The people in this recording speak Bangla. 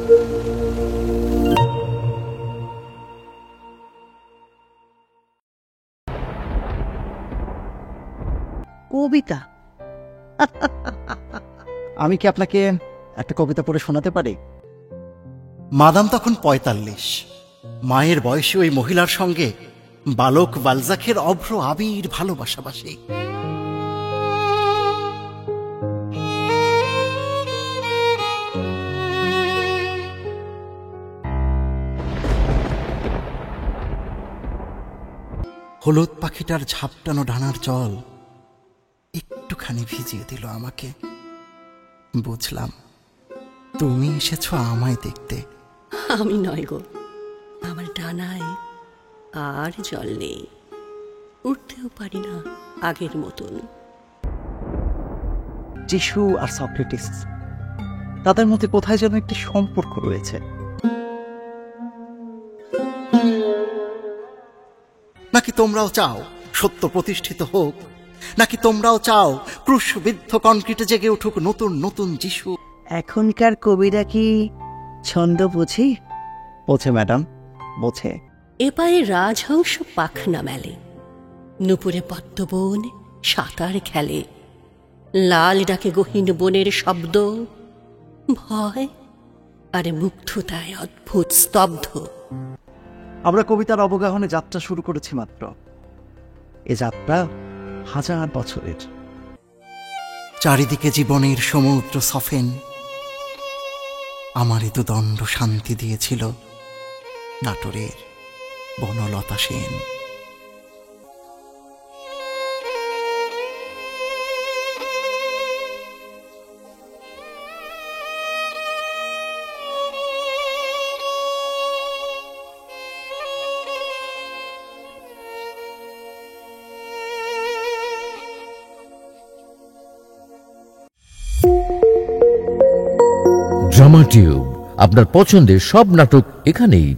কবিতা? আমি কি আপনাকে একটা কবিতা পড়ে শোনাতে পারি? মাদাম তখন ৪৫। মায়ের বয়সী ওই মহিলার সঙ্গে বালক বালজাকের অভ্র আবির ভালোবাসাবাসি। হলুদ পাখিটার ঝাপটানো ডানার জল একটুখানি ভিজিয়ে দিল আমাকে। বুঝলাম তুমি এসেছো আমায় দেখতে। আমি নয় গো, আমার ডানায় আর জল নেই, উঠতেও পারি না আগের মতন। যিশু আর সক্রেটিস, তাদের মধ্যে কোথায় যেন একটি সম্পর্ক রয়েছে। নাকি তোমরাও চাও সত্য প্রতিষ্ঠিত হোক? নাকি তোমরাও চাও ক্রুশবিদ্ধ কনক্রিটে জেগে উঠুক নতুন নতুন যিশু? এখনকার কবিরা কি ছন্দ বোঝে? বোঝে ম্যাডাম, বোঝে। এ পায়ে রাজহংস পাখনা মেলে, নুপুরে পদ্মবন সাঁতার খেলে, লাল ডাকে গহীন বনের শব্দ, ভয় আর মুগ্ধতায় অদ্ভুত স্তব্ধ। আমরা কবিতার অবগাহনে যাত্রা শুরু করেছি মাত্র। এ যাত্রা 1000 বছরের। চারিদিকে জীবনের সমুদ্র সফেন। আমারই তো দণ্ড শান্তি দিয়েছিল নাটোরের বনলতা সেন। ড্রামা টিউব, আপনার পছন্দের সব নাটক এখানেই।